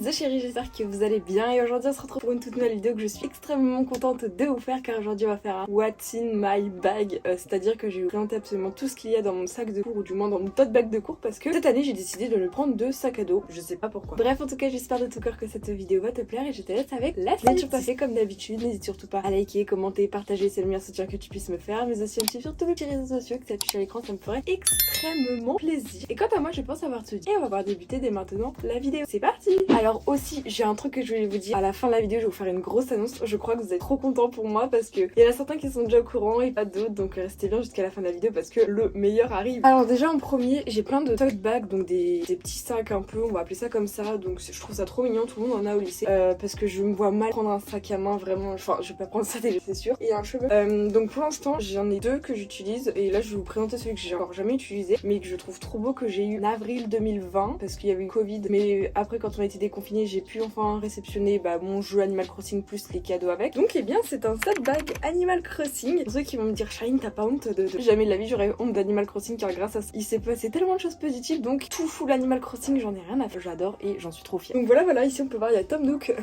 The chérie, j'espère que vous allez bien et aujourd'hui on se retrouve pour une toute nouvelle vidéo que je suis extrêmement contente de vous faire car aujourd'hui on va faire un What's in my bag, c'est-à-dire que j'ai présenté absolument tout ce qu'il y a dans mon sac de cours ou du moins dans mon tote bag de cours parce que cette année j'ai décidé de ne prendre de sac à dos, je sais pas pourquoi. Bref, en tout cas j'espère de tout cœur que cette vidéo va te plaire et je te laisse avec la suite. Bien sûr, passer comme d'habitude, n'hésite surtout pas à liker, commenter, partager, c'est le meilleur soutien que tu puisses me faire, mais aussi un petit sur tous mes petits réseaux sociaux que tu affiches à l'écran, ça me ferait extrêmement plaisir. Et quant à moi, je pense avoir tout dit et on va pouvoir débuter dès maintenant la vidéo. C'est parti. Alors aussi, j'ai un truc que je voulais vous dire. À la fin de la vidéo, je vais vous faire une grosse annonce. Je crois que vous êtes trop contents pour moi parce que il y en a certains qui sont déjà au courant et pas d'autres, donc restez bien jusqu'à la fin de la vidéo parce que le meilleur arrive. Alors déjà en premier, j'ai plein de tote bags, donc des petits sacs un peu, on va appeler ça comme ça. Donc je trouve ça trop mignon, tout le monde en a au lycée parce que je me vois mal prendre un sac à main vraiment. Enfin, je vais pas prendre ça déjà, c'est sûr. Et un cheveu. Donc pour l'instant, j'en ai deux que j'utilise et là je vais vous présenter celui que j'ai encore jamais utilisé, mais que je trouve trop beau, que j'ai eu en avril 2020 parce qu'il y avait eu Covid. Mais après, quand on a été déconfiné, j'ai pu enfin réceptionner mon jeu Animal Crossing plus les cadeaux avec. Donc eh bien c'est un tote bag Animal Crossing. Pour ceux qui vont me dire Charline, t'as pas honte de... Jamais de la vie j'aurais honte d'Animal Crossing car grâce à ça il s'est passé tellement de choses positives, donc tout full Animal Crossing, j'en ai rien à faire, j'adore et j'en suis trop fière. Donc voilà, ici on peut voir il y a Tom Nook,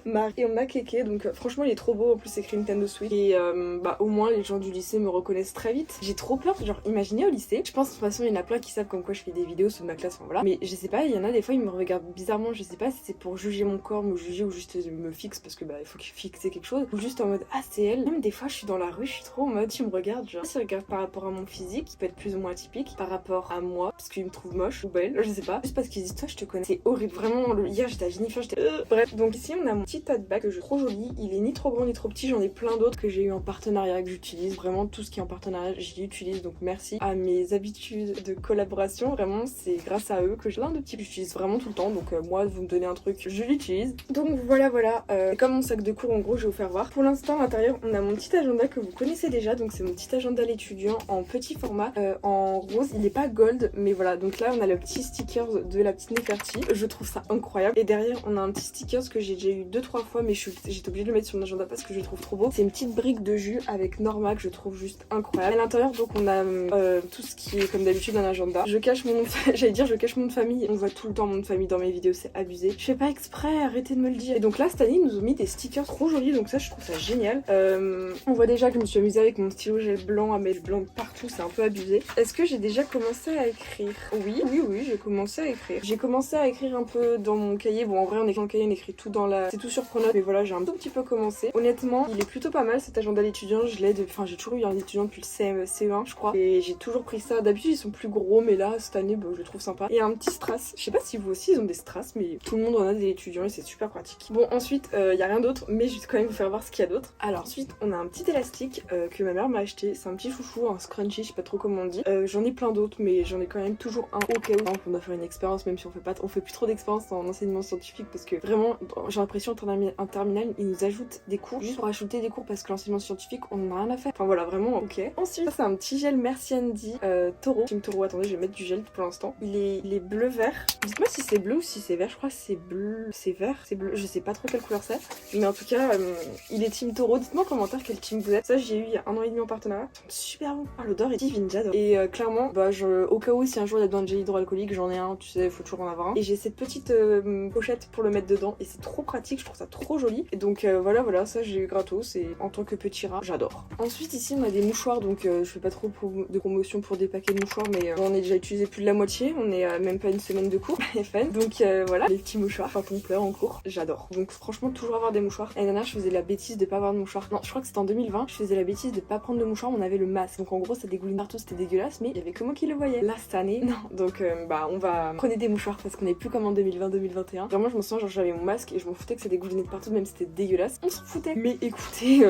Marc et on a Keke, donc franchement il est trop beau, en plus c'est écrit Nintendo Switch et au moins les gens du lycée me reconnaissent très vite. J'ai trop peur, genre imaginez au lycée, je pense de toute façon il y en a plein qui savent comme quoi je fais des vidéos sur ma classe, enfin voilà, mais je sais pas, il y en a des fois ils me regardent bizarrement, je sais pas si c'est pour juger mon corps, me juger ou juste me fixe parce que il faut fixer quelque chose, ou juste en mode ah c'est elle. Même des fois je suis dans la rue, je suis trop en mode tu me regardes, genre ils regardent par rapport à mon physique qui peut être plus ou moins atypique, par rapport à moi parce qu'ils me trouvent moche ou belle, je sais pas, juste parce qu'ils disent toi je te connais. C'est horrible, vraiment. Hier j'étais à Jennifer, j'étais bref. Donc ici on a mon petit tote bag que je trouve trop joli, il est ni trop grand ni trop petit, j'en ai plein d'autres que j'ai eu en partenariat, que j'utilise, vraiment tout ce qui est en partenariat j'y utilise, donc merci à mes habitudes de collaboration, vraiment c'est grâce à eux que j'ai plein de petits que j'utilise vraiment tout le temps, donc moi vous me donnez un truc je l'utilise. Donc voilà comme mon sac de cours en gros je vais vous faire voir. Pour l'instant à l'intérieur on a mon petit agenda que vous connaissez déjà, donc c'est mon petit agenda l'étudiant en petit format, en rose, il est pas gold mais voilà. Donc là on a le petit sticker de la petite Neferti, je trouve ça incroyable, et derrière on a un petit sticker que j'ai déjà eu 2-3 fois mais j'étais obligée de le mettre sur mon agenda parce que je le trouve trop beau. C'est une petite brique de jus avec Norma que je trouve juste incroyable. À l'intérieur donc on a tout ce qui est comme d'habitude un agenda. Je cache mon nom de... j'allais dire je cache mon nom de famille, on voit tout le temps mon nom de famille dans mes vidéos, c'est abusé. Je fais pas exprès, arrêtez de me le dire. Et donc là cette année ils nous ont mis des stickers trop jolis, donc ça je trouve ça génial. On voit déjà que je me suis amusée avec mon stylo gel blanc à mettre blanc partout, c'est un peu abusé. Est-ce que j'ai déjà commencé à écrire? Oui, j'ai commencé à écrire. J'ai commencé à écrire un peu dans mon cahier. Bon en vrai on écrit dans le cahier, on écrit tout dans la... c'est tout sur Pronote, mais voilà j'ai un tout petit peu commencé. Honnêtement il est plutôt pas mal cet agenda d'étudiant, je l'ai enfin j'ai toujours eu un étudiant depuis le CE1 je crois, et j'ai toujours pris ça. D'habitude ils sont plus gros mais là cette année je le trouve sympa. Et un petit strass, je sais pas si vous aussi ils ont des strass mais tout le monde en a des étudiants et c'est super pratique. Bon ensuite y a rien d'autre mais je vais quand même vous faire voir ce qu'il y a d'autre. Alors ensuite on a un petit élastique que ma mère m'a acheté, c'est un petit chouchou, un scrunchie, je sais pas trop comment on dit. J'en ai plein d'autres mais j'en ai quand même toujours un au cas où on doit faire une expérience, même si on fait plus trop d'expérience en enseignement scientifique parce que vraiment j'ai l'impression en terminale ils nous ajoutent des cours juste pour ajouter des cours parce que l'enseignement scientifique on en a rien à faire. Enfin voilà vraiment ok. Ensuite c'est un petit gel Merci Andy Taureau, Team Taureau. Attendez je vais mettre du gel pour l'instant. Il est bleu vert. Dites-moi si c'est bleu ou si c'est vert, je crois que c'est bleu, c'est vert, c'est bleu, je sais pas trop quelle couleur c'est, mais en tout cas il est Team Taureau. Dites-moi en commentaire quel team vous êtes. Ça j'ai eu il y a 1 an et demi en partenariat, ils sont super bons. L'odeur est divine, j'adore. Et clairement au cas où si un jour il y a besoin de gel hydroalcoolique, j'en ai un, tu sais, faut toujours en avoir un. Et j'ai cette petite pochette pour le mettre dedans et c'est trop pratique, je trouve ça trop joli. Et donc voilà, ça j'ai eu gratos et en tant que petit rat, j'adore. Ensuite ici on a des mouchoirs, donc je fais pas trop de promotion pour des paquets de mouchoirs, mais on a déjà utilisé plus de la moitié, on est même pas une semaine de cours, FN. Donc voilà, les petits mouchoirs quand on pleure en cours, j'adore. Donc franchement toujours avoir des mouchoirs. L'année dernière je faisais la bêtise de pas avoir de mouchoirs. Non, je crois que c'était en 2020, je faisais la bêtise de pas prendre de mouchoirs, on avait le masque. Donc en gros ça dégouline partout, c'était dégueulasse, mais il y avait que moi qui le voyais. Là cette année, non. Donc on va prendre des mouchoirs parce qu'on est plus comme en 2020-2021. Vraiment je me sens genre j'avais mon masque et je m'en foutais que ça dégoulinait de partout, même si c'était dégueulasse. On s'en foutait. Mais écoutez,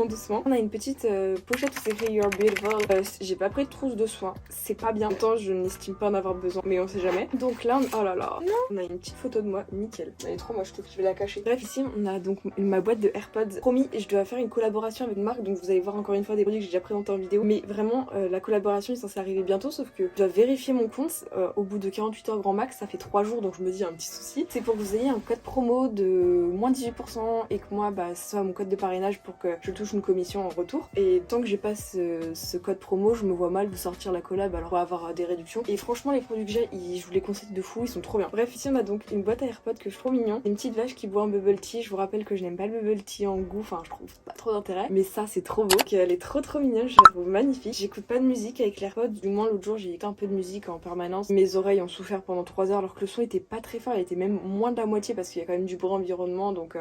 doucement. On a une petite pochette où c'est écrit You're Beautiful. J'ai pas pris de trousse de soins, c'est pas bien. Pourtant je n'estime pas en avoir besoin, mais on sait jamais. Donc là, oh là là, non, on a une petite photo de moi, nickel. Elle est trop moche, je vais la cacher. Bref, ici on a donc ma boîte de AirPods. Promis, je dois faire une collaboration avec Marc, donc vous allez voir encore une fois des produits que j'ai déjà présentés en vidéo. Mais vraiment, la collaboration est censée arriver bientôt, sauf que je dois vérifier mon compte au bout de 48 heures grand max. Ça fait 3 jours, donc je me dis un petit souci. C'est pour que vous ayez un code promo de moins 18% et que moi, ce soit mon code de parrainage pour que je touche une commission en retour. Et tant que j'ai pas ce code promo, je me vois mal vous sortir la collab, alors on va avoir des réductions. Et franchement, les produits que j'ai, je vous les conseille de fou, ils sont trop bien. Bref, ici on a donc une boîte à AirPods que je trouve mignon. Une petite vache qui boit un bubble tea. Je vous rappelle que je n'aime pas le bubble tea en goût, enfin je trouve pas trop d'intérêt. Mais ça c'est trop beau, elle est trop mignonne, je la trouve magnifique. J'écoute pas de musique avec l'AirPod, du moins l'autre jour j'ai écouté un peu de musique en permanence. Mes oreilles ont souffert pendant 3 heures alors que le son était pas très fort, il était même moins de la moitié parce qu'il y a quand même du bruit environnement, donc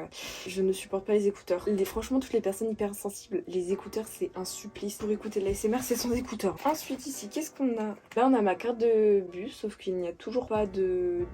je ne supporte pas les écouteurs. Franchement toutes les personnes hyper sensibles, les écouteurs c'est un supplice. Pour écouter de l'ASMR c'est sans écouteurs. Ensuite ici qu'est-ce qu'on a? Là on a ma carte de bus, sauf qu'il n'y a toujours pas de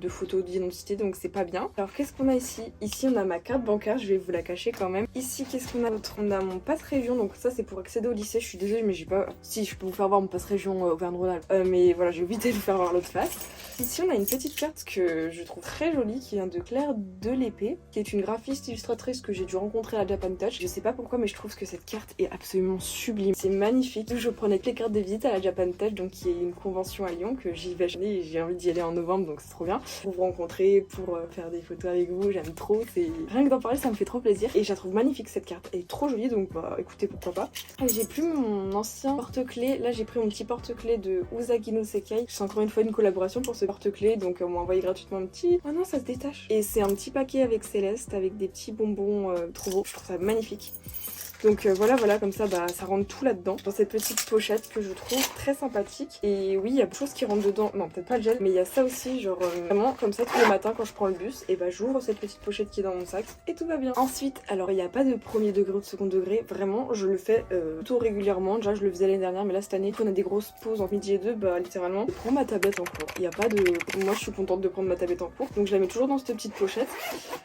photo d'identité, donc c'est pas bien. Alors qu'est-ce qu'on a ici? Ici on a ma carte bancaire, je vais vous la cacher quand même. Ici qu'est-ce qu'on a d'autre? On a mon pass région, donc ça c'est pour accéder au lycée. Je suis désolée mais j'ai pas... Si je peux vous faire voir mon pass région Auvergne-Rhône-Alpes, mais voilà j'ai oublié de vous faire voir l'autre face. Ici on a une petite carte que je trouve très jolie qui vient de Claire Delépée, qui est une graphiste illustratrice que j'ai dû rencontrer à Japan Touch. Je sais pas pourquoi mais je trouve que cette carte est absolument sublime. C'est magnifique. Je prenais les cartes de visite à la Japan Touch, donc qui est une convention à Lyon que j'y vais et j'ai envie d'y aller en novembre, donc c'est trop bien. Pour vous rencontrer, pour faire des photos avec vous, j'aime trop. Rien que d'en parler ça me fait trop plaisir et je la trouve magnifique cette carte. Elle est trop jolie donc bah écoutez pourquoi pas. J'ai plus mon ancien porte-clés. Là j'ai pris mon petit porte-clés de Usagi no Sekai. C'est encore une fois une collaboration pour ce porte-clés, donc on m'a envoyé gratuitement un petit... Oh non ça se détache. Et c'est un petit paquet avec Céleste avec des petits bonbons trop beaux. Je trouve ça magnifique. Donc voilà, comme ça bah ça rentre tout là-dedans, dans cette petite pochette que je trouve très sympathique. Et oui, il y a beaucoup de choses qui rentrent dedans, non peut-être pas le gel, mais il y a ça aussi, genre vraiment comme ça tous les matins quand je prends le bus, et bah j'ouvre cette petite pochette qui est dans mon sac et tout va bien. Ensuite, alors il n'y a pas de premier degré ou de second degré, vraiment je le fais plutôt régulièrement. Déjà je le faisais l'année dernière, mais là cette année qu'on a des grosses pauses entre midi et 2, bah littéralement je prends ma tablette en cours. Il n'y a pas de... Moi je suis contente de prendre ma tablette en cours, donc je la mets toujours dans cette petite pochette.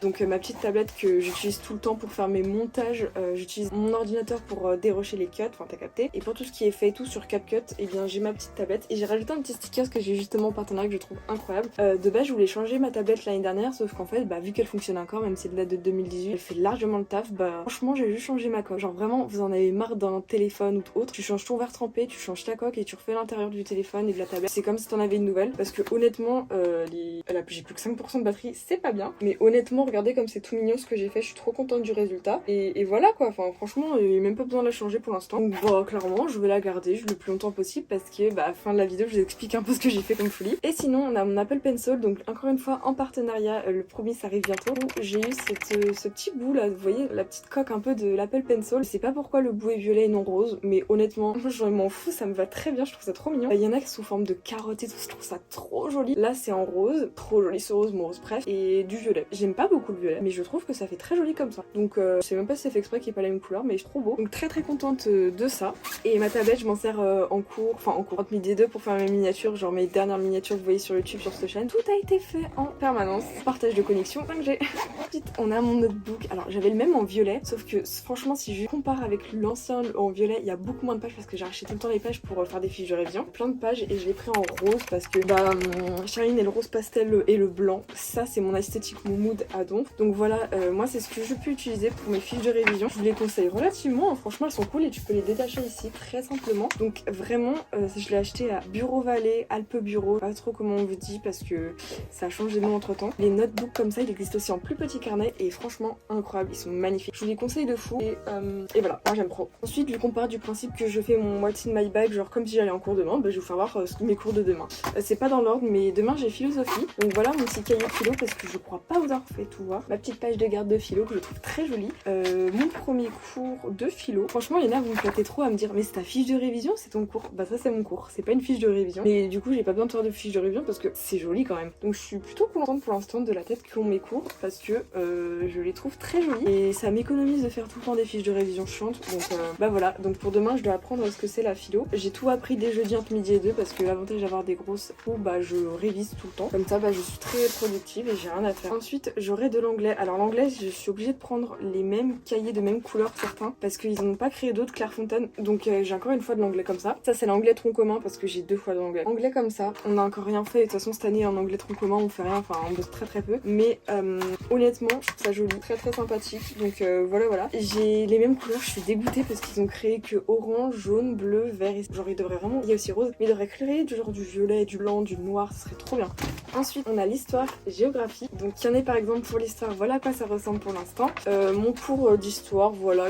Donc ma petite tablette que j'utilise tout le temps pour faire mes montages, j'utilise mon ordinateur pour dérocher les cuts, enfin t'as capté. Et pour tout ce qui est fait tout sur CapCut, et bien j'ai ma petite tablette et j'ai rajouté un petit sticker que j'ai justement en partenariat que je trouve incroyable. De base je voulais changer ma tablette l'année dernière, sauf qu'en fait bah vu qu'elle fonctionne encore, même si elle date de 2018, elle fait largement le taf, bah franchement j'ai juste changé ma coque. Genre vraiment vous en avez marre d'un téléphone ou autre, tu changes ton verre trempé, tu changes ta coque et tu refais l'intérieur du téléphone et de la tablette. C'est comme si t'en avais une nouvelle, parce que honnêtement j'ai plus que 5% de batterie, c'est pas bien. Mais honnêtement regardez comme c'est tout mignon ce que j'ai fait, je suis trop contente du résultat. Et voilà quoi, enfin franchement il n'y a même pas besoin de la changer pour l'instant. Donc bah clairement je vais la garder le plus longtemps possible parce que bah à la fin de la vidéo je vous explique un peu ce que j'ai fait comme folie. Et sinon on a mon Apple Pencil, donc encore une fois en partenariat, le premier ça arrive bientôt, où j'ai eu ce petit bout là, vous voyez la petite coque un peu de l'Apple Pencil. Je sais pas pourquoi le bout est violet et non rose, mais honnêtement je m'en fous, ça me va très bien, je trouve ça trop mignon. Il y en a qui sont sous forme de carotte et tout, je trouve ça trop joli. Là c'est en rose, trop joli ce rose, mon rose préf, et du violet. J'aime pas beaucoup le violet, mais je trouve que ça fait très joli comme ça. Donc je sais même pas si c'est fait exprès qu'il n'y ait pas la même couleur, mais c'est trop beau. Donc très contente de ça. Et ma tablette je m'en sers en cours entre midi et 2 pour faire mes miniatures, genre mes dernières miniatures que vous voyez sur YouTube, sur cette chaîne. Tout a été fait en permanence, partage de connexion 5G. Ensuite on a mon notebook, alors j'avais le même en violet, sauf que franchement si je compare avec l'ancien en violet, il y a beaucoup moins de pages parce que j'ai arraché tout le temps les pages pour faire des fiches de révision. Plein de pages et je l'ai pris en rose parce que bah Charline est le rose pastel et le blanc, ça c'est mon esthétique, mon mood à donf. Donc voilà, moi c'est ce que je peux utiliser pour mes fiches de révision. Je vous les conseille relativement, hein. Franchement elles sont cool et tu peux les détacher ici très simplement. Donc vraiment je l'ai acheté à Bureau Vallée, Alpe Bureau, pas trop comment on vous dit parce que ça a changé de nom entre temps. Les notebooks comme ça il existe aussi en plus petit carnet et franchement incroyable, ils sont magnifiques. Je vous les conseille de fou et voilà, moi j'aime trop. Ensuite vu qu'on part du principe que je fais mon what's in my bag, genre comme si j'allais en cours demain, bah, je vais vous faire voir mes cours de demain. C'est pas dans l'ordre mais demain j'ai philosophie, donc voilà mon petit cahier de philo parce que je crois pas vous avoir fait tout voir. Ma petite page de garde de philo que je trouve très jolie. Mon premier cours de philo, franchement il y en a vous me flattez trop à me dire mais c'est ta fiche de révision, c'est ton cours. Bah ça c'est mon cours, c'est pas une fiche de révision, mais du coup j'ai pas besoin de faire de fiche de révision parce que c'est joli quand même. Donc je suis plutôt contente pour l'instant de la tête qu'ont mes cours parce que je les trouve très jolis et ça m'économise de faire tout le temps des fiches de révision chiantes. Donc bah voilà, donc pour demain je dois apprendre ce que c'est la philo. J'ai tout appris dès jeudi entre midi et 2 parce que l'avantage d'avoir des grosses cours, bah je révise tout le temps. Comme ça bah je suis très productive et j'ai rien à faire. Ensuite j'aurai de l'anglais. Alors l'anglais je suis obligée de prendre les mêmes cahiers de même couleur certains parce qu'ils n'ont pas créé d'autres Clairefontaine. Donc j'ai encore une fois de l'anglais comme ça. Ça c'est l'anglais tronc commun parce que j'ai 2 fois de l'anglais. Anglais comme ça, on n'a encore rien fait. De toute façon cette année en anglais tronc commun on fait rien, enfin on bosse très peu. Mais honnêtement je trouve ça joli, très sympathique. Donc voilà. J'ai les mêmes couleurs, je suis dégoûtée parce qu'ils ont créé que orange, jaune, bleu, vert. Genre ils devraient vraiment, il y a aussi rose, mais ils devraient créer du genre du violet, du blanc, du noir, ce serait trop bien. Ensuite on a l'histoire, géographie. Donc il y en a par exemple pour l'histoire, voilà à quoi ça ressemble pour l'instant. Mon cours d'histoire, voilà,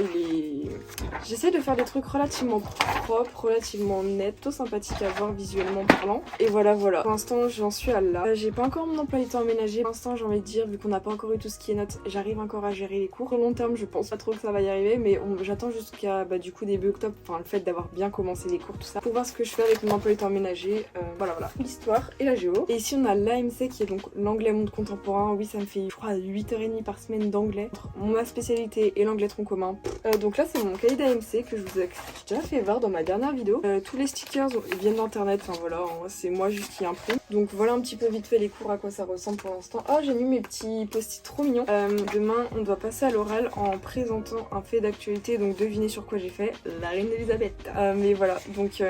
j'essaie de faire des trucs relativement propres, relativement nets, plutôt sympathiques à voir visuellement parlant. Et voilà. Pour l'instant j'en suis à là. J'ai pas encore mon emploi du temps aménagé. Pour l'instant j'ai envie de dire, vu qu'on n'a pas encore eu tout ce qui est notes, j'arrive encore à gérer les cours. Au long terme je pense pas trop que ça va y arriver, mais j'attends jusqu'à du coup début octobre, enfin le fait d'avoir bien commencé les cours, tout ça, pour voir ce que je fais avec mon emploi du temps aménagé. Voilà. L'histoire et la géo. Et ici on a l'AMC qui est donc l'anglais monde contemporain. Oui, ça me fait je crois 8h30 par semaine d'anglais. Ma spécialité et l'anglais tronc commun. Donc là c'est mon cahier d'AMC que je vous ai déjà fait voir dans ma dernière vidéo. Tous les stickers ils viennent d'internet, enfin voilà, c'est moi juste qui imprime. Donc voilà un petit peu vite fait les cours à quoi ça ressemble pour l'instant. Oh, j'ai mis mes petits post-it trop mignons. Demain on doit passer à l'oral en présentant un fait d'actualité, donc devinez sur quoi j'ai fait, la reine Elisabeth. Mais voilà, donc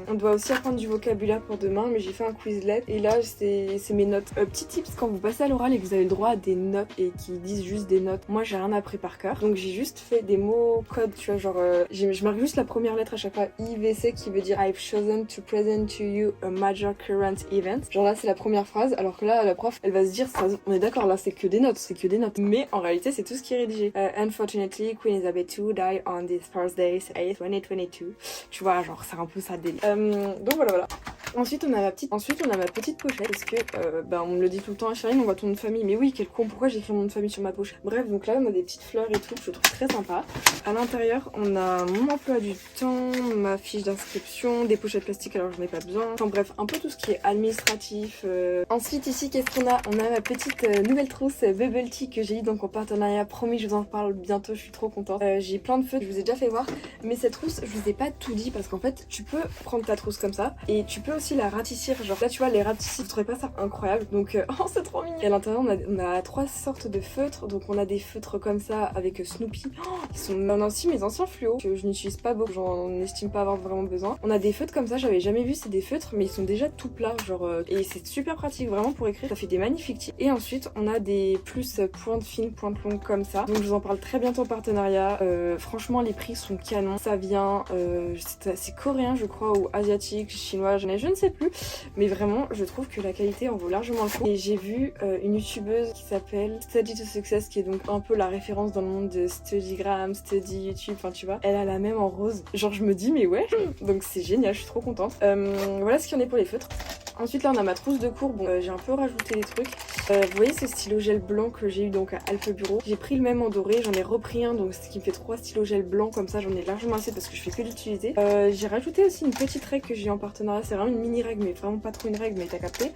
on doit aussi apprendre du vocabulaire pour demain, mais j'ai fait un Quizlet et là c'est mes notes. Petit tips, quand vous passez à l'oral et que vous avez le droit à des notes et qui disent juste des notes, moi j'ai rien appris par cœur, donc j'ai juste fait des mots codes, tu vois, genre je marque juste la première lettre à chaque fois, IVC, qui veut dire I've chosen to present to you a major current event. Genre là c'est la première phrase, alors que là la prof elle va se dire, on est d'accord, là c'est que des notes, mais en réalité c'est tout ce qui est rédigé. Unfortunately Queen Elizabeth II died on this Thursday 8th 2022. Tu vois, genre c'est un peu ça délire. Donc voilà. Ensuite on a ma petite pochette, parce que on me le dit tout le temps à Charline, on voit ton nom de famille, mais oui, quel con, pourquoi j'ai écrit mon nom de famille sur ma pochette. Bref, donc là on a des petites fleurs et tout que je trouve très sympa. À l'intérieur on a mon emploi du temps, ma fiche d'inscription, des pochettes plastiques alors j'en ai pas besoin, enfin bref, un peu tout ce qui est administratif. Ensuite ici qu'est-ce qu'on a? On a ma petite nouvelle trousse Bubble Tea que j'ai eu donc en partenariat, promis je vous en parle bientôt, je suis trop contente. J'ai plein de feutres, je vous ai déjà fait voir, mais cette trousse je vous ai pas tout dit parce qu'en fait tu peux prendre ta trousse comme ça et tu peux aussi la ratissir, genre là tu vois les ratissis, vous trouvez pas ça incroyable? Donc oh c'est trop mignon. Et à l'intérieur on a 3 sortes de feutres, donc on a des feutres comme ça avec Snoopy, ils sont aussi mes anciens fluos que je n'utilise pas beaucoup, j'en estime pas avoir vraiment besoin. On a des feutres comme ça, j'avais jamais vu, c'est des feutres mais ils sont déjà tout plats, genre et c'est super pratique vraiment pour écrire, ça fait des magnifiques titres. Et ensuite on a des plus pointes fines, pointes longues comme ça, donc je vous en parle très bientôt en partenariat. Franchement les prix sont canons, ça vient c'est coréen je crois ou asiatique, chinois, je ne sais plus, mais vraiment je trouve que la qualité en vaut largement le coup. Et j'ai vu une youtubeuse qui s'appelle Study to Success, qui est donc un peu la référence dans le monde de Studygram, Study YouTube, enfin tu vois, elle a la même en rose, genre je me dis mais ouais, donc c'est génial, je suis trop contente. Voilà ce qu'il y en a pour les feutres. Ensuite là on a ma trousse de cours, bon j'ai un peu rajouté les trucs. Vous voyez ce stylo gel blanc que j'ai eu donc à Alpe Bureau, j'ai pris le même en doré, j'en ai repris un, donc ce qui me fait 3 stylos gel blancs comme ça, j'en ai largement assez parce que je fais que l'utiliser. J'ai rajouté aussi une petite règle que j'ai eu en partenariat, c'est vraiment une mini règle mais vraiment pas trop une règle, mais t'as capté.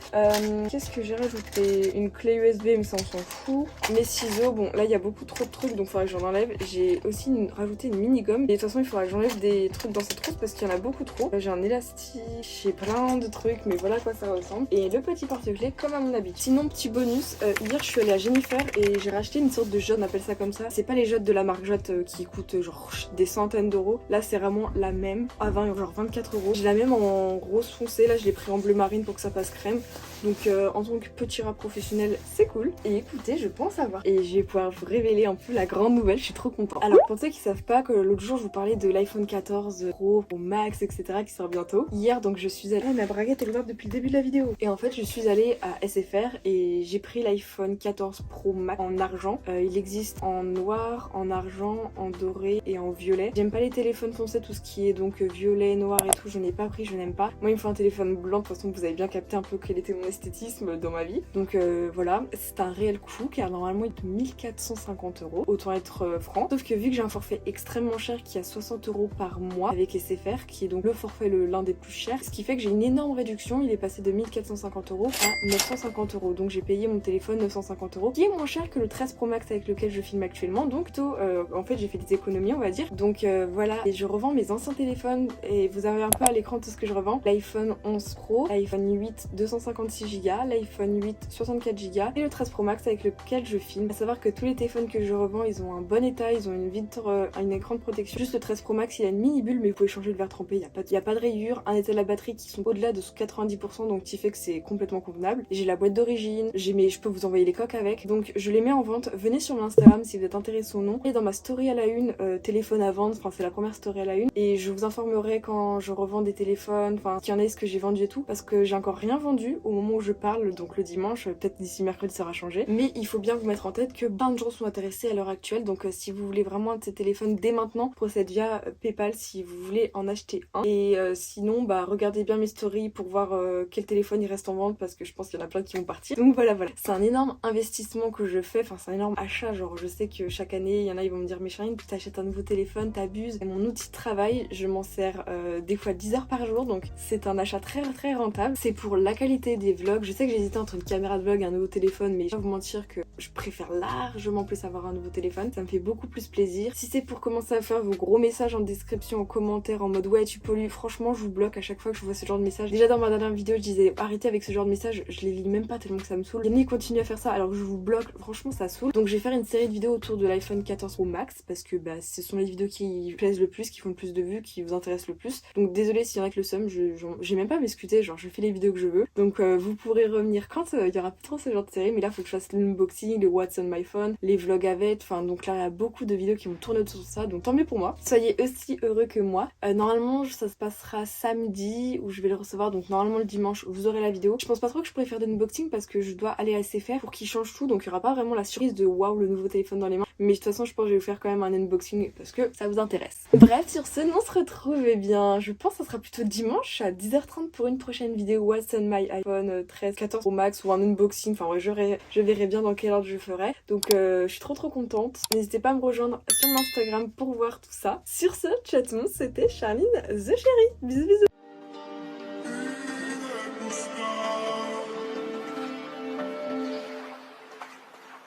Qu'est-ce que j'ai rajouté? Une clé USB mais ça on s'en fout. Mes ciseaux, bon là il y a beaucoup trop de trucs donc il faudra que j'en enlève. J'ai aussi rajouté une mini gomme et de toute façon il faudra que j'enlève des trucs dans cette trousse parce qu'il y en a beaucoup trop. J'ai un élastique, j'ai plein de trucs mais voilà à quoi ça ressemble. Et le petit porte-clés comme à mon habitude. Sinon petit bonus, hier je suis allée à Jennifer et j'ai racheté une sorte de jode, on appelle ça comme ça. C'est pas les jodes de la marque Jot qui coûtent genre des centaines d'euros. Là c'est vraiment la même à genre 24 euros. J'ai la même en rose foncé, là je l'ai pris en bleu marine pour que ça passe crème. Donc en tant que petit rat professionnel c'est cool. Et écoutez je pense avoir, et je vais pouvoir vous révéler un peu la grande nouvelle, je suis trop contente. Alors pour ceux qui savent pas, que l'autre jour je vous parlais de l'iPhone 14 Pro, Pro Max etc qui sort bientôt. Hier donc je suis allée, ma braguette elle est ouverte depuis le début de la vidéo. Et en fait je suis allée à SFR et j'ai pris l'iPhone 14 Pro Max en argent. Il existe en noir, en argent, en doré et en violet. J'aime pas les téléphones foncés, tout ce qui est donc violet, noir et tout, je n'ai pas pris, je n'aime pas. Moi il me faut un téléphone blanc, de toute façon vous avez bien capté un peu quel était mon esthétisme dans ma vie. Donc voilà, c'est un réel coût car normalement il est de 1450 euros, autant être franc. Sauf que vu que j'ai un forfait extrêmement cher qui a 60 euros par mois avec SFR, qui est donc le forfait l'un des plus chers, ce qui fait que j'ai une énorme réduction, il est passé de 1450 euros à 950 euros. Donc j'ai payé mon téléphone 950 euros, qui est moins cher que le 13 Pro Max avec lequel je filme actuellement. Donc plutôt, en fait j'ai fait des économies on va dire. Donc voilà, et je revends mes anciens téléphones et vous avez un peu à l'écran tout ce que je revends. L'iPhone 11 Pro, l'iPhone 8 256 Go, l'iPhone 8 64 Go et le 13 Pro Max avec lequel je filme. À savoir que tous les téléphones que je revends ils ont un bon état, ils ont une vitre, un écran de protection. Juste le 13 Pro Max il a une mini bulle mais vous pouvez changer le verre trempé, il y a pas de rayures, un état de la batterie qui sont au-delà de 90% 50%, donc ce qui fait que c'est complètement convenable. J'ai la boîte d'origine, je peux vous envoyer les coques avec, donc je les mets en vente. Venez sur mon Instagram si vous êtes intéressé au nom, et dans ma story à la une, téléphone à vendre, enfin c'est la première story à la une, et je vous informerai quand je revends des téléphones, enfin qu'il y en ait, ce que j'ai vendu et tout, parce que j'ai encore rien vendu au moment où je parle, donc le dimanche, peut-être d'ici mercredi ça aura changé, mais il faut bien vous mettre en tête que plein de gens sont intéressés à l'heure actuelle, donc si vous voulez vraiment un de ces téléphones dès maintenant, procède via PayPal si vous voulez en acheter un, et sinon bah regardez bien mes stories pour voir quel téléphone il reste en vente, parce que je pense qu'il y en a plein qui vont partir, donc voilà. C'est un énorme investissement que je fais, enfin c'est un énorme achat, genre je sais que chaque année il y en a ils vont me dire mais Charline, tu t'achètes un nouveau téléphone, t'abuses. Et mon outil de travail, je m'en sers des fois 10 heures par jour, donc c'est un achat très très rentable. C'est pour la qualité des vlogs, je sais que j'hésitais entre une caméra de vlog et un nouveau téléphone, mais je vais pas vous mentir que je préfère largement plus avoir un nouveau téléphone, ça me fait beaucoup plus plaisir. Si c'est pour commencer à faire vos gros messages en description, en commentaire, en mode ouais tu pollues, franchement je vous bloque à chaque fois que je vois ce genre de message. Déjà dans ma dernière vidéo je disais arrêtez avec ce genre de message, je les lis même pas tellement que ça me saoule. Il y en a qui continuent à faire ça alors que je vous bloque, franchement ça saoule. Donc je vais faire une série de vidéos autour de l'iPhone 14 Pro Max, parce que bah ce sont les vidéos qui plaisent le plus, qui font le plus de vues, qui vous intéressent le plus. Donc désolé s'il y en a que le seum, j'ai même pas à m'excuser, genre je fais les vidéos que je veux. Donc vous pourrez revenir quand il y aura plus trop ce genre de série, mais là faut que je fasse l'unboxing, le What's on my phone, les vlogs avec, enfin donc là il y a beaucoup de vidéos qui vont tourner autour de ça, donc tant mieux pour moi. Soyez aussi heureux que moi. Normalement ça se passera samedi où je vais le recevoir, donc normalement le dimanche vous aurez la vidéo. Je pense pas trop que je pourrais faire d'unboxing parce que je dois aller à SFR pour qu'ils changent tout, donc il y aura pas vraiment la surprise de waouh le nouveau téléphone dans les mains, mais de toute façon je pense que je vais vous faire quand même un unboxing parce que ça vous intéresse. Bref, sur ce, on se retrouve, eh bien je pense que ça sera plutôt dimanche à 10h30 pour une prochaine vidéo What's on my iPhone 13, 14 Pro Max ou un unboxing, enfin ouais je verrai bien dans quel ordre je ferai. Donc je suis trop contente. N'hésitez pas à me rejoindre sur mon Instagram pour voir tout ça. Sur ce, ciao tout le monde, c'était Charline the Chérie. Bisous bisous.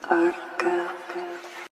Art.